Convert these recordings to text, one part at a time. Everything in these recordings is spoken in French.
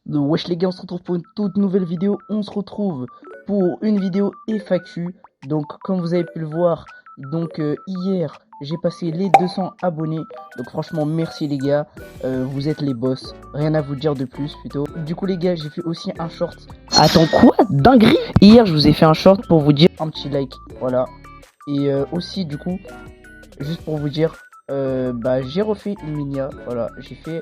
Donc, wesh les gars, on se retrouve pour une toute nouvelle vidéo. On se retrouve pour une vidéo FAQ. Donc comme vous avez pu le voir, donc hier j'ai passé les 200 abonnés. Donc franchement merci les gars, vous êtes les boss. Rien à vous dire de plus plutôt. Du coup les gars, j'ai fait aussi un short. Attends quoi? Dinguerie! Hier je vous ai fait un short pour vous dire un petit like. Voilà. Et aussi du coup, juste pour vous dire, j'ai refait une minia. Voilà, j'ai fait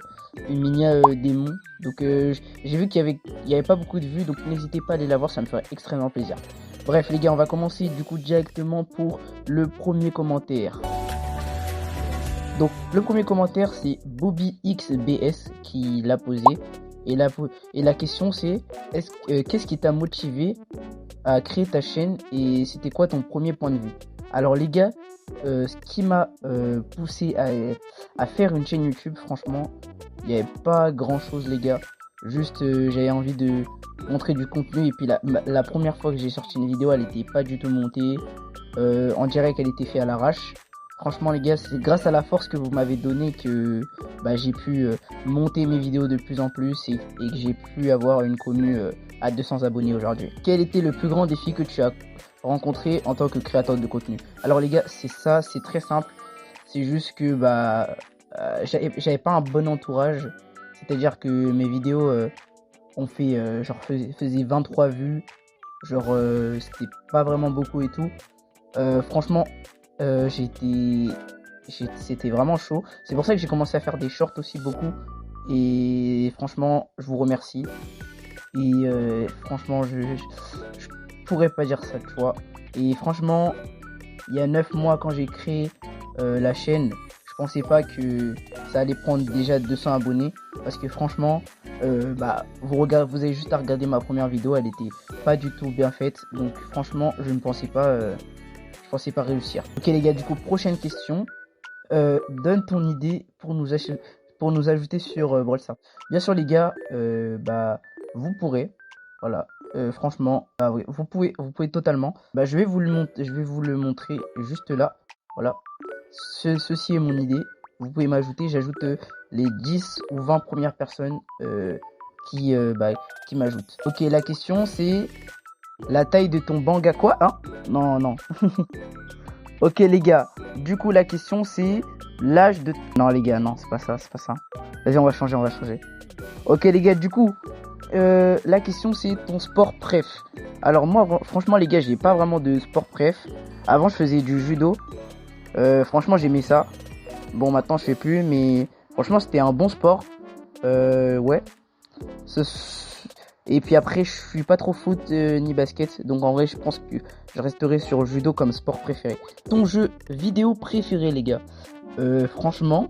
une minia démon. Donc j'ai vu qu'il y avait pas beaucoup de vues, donc n'hésitez pas à aller la voir, ça me ferait extrêmement plaisir. Bref les gars, on va commencer du coup directement pour le premier commentaire. Donc le premier commentaire c'est BobbyXBS qui l'a posé. Et la question c'est qu'est-ce qui t'a motivé à créer ta chaîne et c'était quoi ton premier point de vue? Alors les gars, ce qui m'a poussé à faire une chaîne YouTube, franchement, il n'y avait pas grand chose les gars. Juste j'avais envie de montrer du contenu et puis la première fois que j'ai sorti une vidéo, elle était pas du tout montée. On dirait qu'elle était faite à l'arrache. Franchement les gars, c'est grâce à la force que vous m'avez donné que j'ai pu monter mes vidéos de plus en plus et que j'ai pu avoir une commu à 200 abonnés aujourd'hui. Quel était le plus grand défi que tu as rencontré en tant que créateur de contenu? Alors les gars, c'est ça, c'est très simple. C'est juste que j'avais pas un bon entourage. C'est-à-dire que mes vidéos ont fait faisaient 23 vues. C'était pas vraiment beaucoup et tout. Franchement, c'était vraiment chaud. C'est pour ça que j'ai commencé à faire des shorts aussi beaucoup. Et franchement, je vous remercie. Et franchement, je pourrais pas dire ça, tu vois. Et franchement, il y a 9 mois quand j'ai créé la chaîne, je pensais pas que ça allait prendre déjà 200 abonnés. Parce que franchement, vous avez juste à regarder ma première vidéo, elle était pas du tout bien faite. Donc franchement, je pensais pas réussir. Ok les gars, du coup, prochaine question. Donne ton idée pour nous ajouter sur Brawl Stars. Bien sûr les gars, vous pourrez, voilà, franchement, oui, vous pouvez totalement. Je vais vous le montrer juste là. Voilà, ceci est mon idée. Vous pouvez m'ajouter. J'ajoute les 10 ou 20 premières personnes qui m'ajoutent. Ok, la question c'est la taille de ton banga quoi, hein? Non, non. Ok les gars, du coup la question c'est l'âge de... Non les gars, non c'est pas ça, c'est pas ça. Vas-y on va changer. Ok les gars, du coup, la question c'est ton sport préf. Alors moi franchement les gars, j'ai pas vraiment de sport préf. Avant je faisais du judo. Franchement j'aimais ça. Bon maintenant je fais plus, mais franchement c'était un bon sport. Ouais. Et puis après, je suis pas trop foot ni basket. Donc en vrai, je pense que je resterai sur le judo comme sport préféré. Ton jeu vidéo préféré, les gars? Franchement,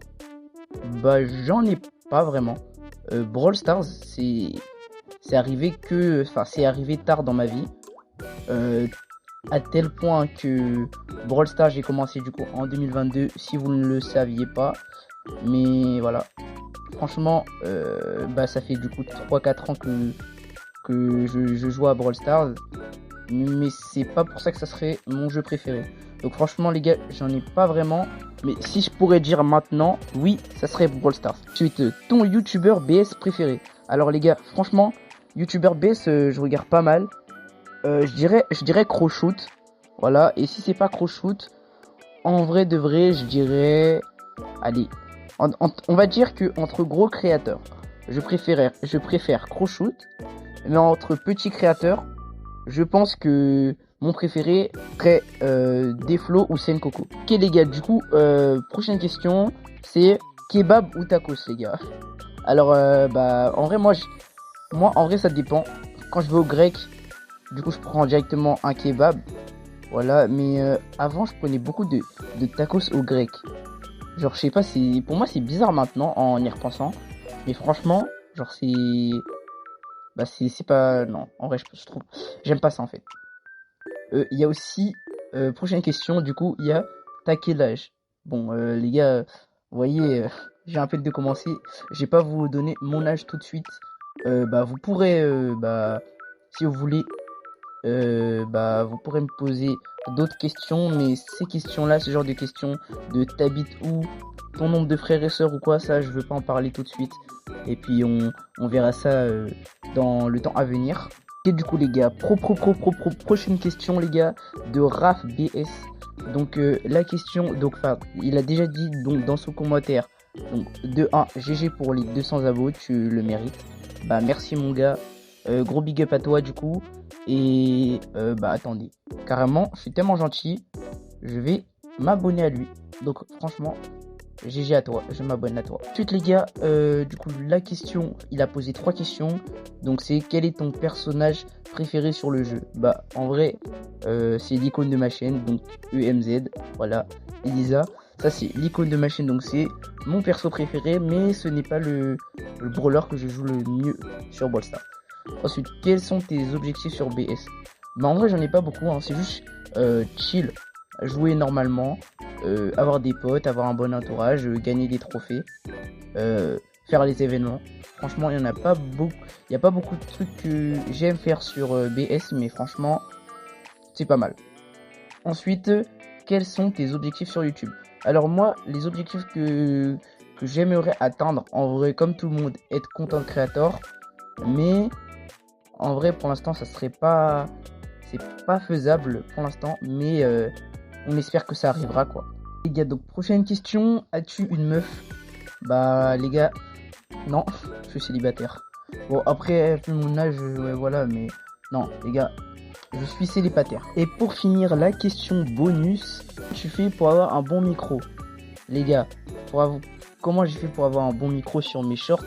j'en ai pas vraiment. Brawl Stars, c'est arrivé tard dans ma vie. À tel point que Brawl Stars, j'ai commencé du coup en 2022. Si vous ne le saviez pas. Mais voilà. Franchement, ça fait du coup 3-4 ans que je joue à Brawl Stars, mais c'est pas pour ça que ça serait mon jeu préféré. Donc franchement les gars, j'en ai pas vraiment, mais si je pourrais dire maintenant, oui, ça serait Brawl Stars. Ensuite, ton YouTuber BS préféré? Alors les gars, franchement, YouTuber BS, je regarde pas mal. Je dirais Crowshoot, voilà. Et si c'est pas Crowshoot, en vrai de vrai, je dirais, allez, on va dire que entre gros créateurs, je préfère Crowshoot. Mais entre petits créateurs, je pense que mon préféré serait Deflo ou Senkoku. Ok les gars, du coup, prochaine question, c'est kebab ou tacos les gars. Alors, en vrai, moi, en vrai, ça dépend. Quand je vais au grec, du coup, je prends directement un kebab. Voilà, mais avant, je prenais beaucoup de tacos au grec. Genre, je sais pas, pour moi, c'est bizarre maintenant en y repensant. Mais franchement, genre, c'est pas... Non, en vrai, je trouve... J'aime pas ça, en fait. Il y a aussi... prochaine question, du coup, il y a... T'as quel âge? Bon, les gars, vous voyez, j'ai un peu de commencer. Je vais pas vous donner mon âge tout de suite. Vous pourrez, si vous voulez, bah vous pourrez me poser d'autres questions, mais ces questions-là, ce genre de questions de t'habites où, ton nombre de frères et sœurs ou quoi, ça je veux pas en parler tout de suite. Et puis on verra ça dans le temps à venir. Et du coup les gars, prochaine question les gars, de Raph BS. Donc la question, donc enfin il a déjà dit donc dans son commentaire, donc de 1 GG pour les 200 abos, tu le mérites. Bah merci mon gars, gros big up à toi du coup. Et bah attendez, carrément je suis tellement gentil, je vais m'abonner à lui. Donc franchement GG à toi, je m'abonne à toi. Ensuite les gars, du coup la question, il a posé 3 questions. Donc c'est quel est ton personnage préféré sur le jeu? Bah en vrai c'est l'icône de ma chaîne, donc EMZ, voilà, Elisa. Ça c'est l'icône de ma chaîne, donc c'est mon perso préféré, mais ce n'est pas le brawler que je joue le mieux sur Brawl Stars. Ensuite, quels sont tes objectifs sur BS? Bah en vrai j'en ai pas beaucoup, hein. C'est juste chill, jouer normalement, avoir des potes, avoir un bon entourage, gagner des trophées, faire les événements. Franchement il y en a pas beaucoup, il y a pas beaucoup de trucs que j'aime faire sur BS, mais franchement c'est pas mal. Ensuite, quels sont tes objectifs sur YouTube? Alors moi, les objectifs que j'aimerais atteindre, en vrai, comme tout le monde, être content creator, mais en vrai, pour l'instant, ça serait pas, c'est pas faisable pour l'instant, mais on espère que ça arrivera quoi. Les gars, donc prochaine question, as-tu une meuf? Bah les gars, non, je suis célibataire. Bon après, vu mon âge, ouais voilà, mais non les gars, je suis célibataire. Et pour finir, la question bonus, tu fais pour avoir un bon micro? Les gars, comment j'ai fait pour avoir un bon micro sur mes shorts?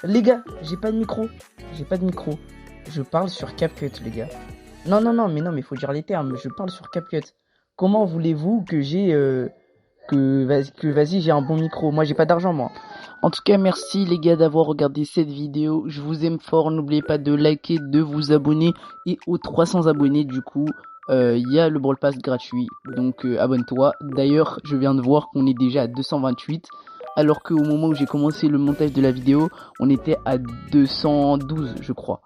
Les gars, j'ai pas de micro. Je parle sur CapCut, les gars. Non, mais faut dire les termes. Je parle sur CapCut. Comment voulez-vous que j'ai vas-y, j'ai un bon micro? Moi, j'ai pas d'argent, moi. En tout cas, merci les gars d'avoir regardé cette vidéo. Je vous aime fort. N'oubliez pas de liker, de vous abonner. Et aux 300 abonnés, du coup, il y a le Brawl Pass gratuit. Donc, abonne-toi. D'ailleurs, je viens de voir qu'on est déjà à 228. Alors qu'au moment où j'ai commencé le montage de la vidéo, on était à 212, je crois.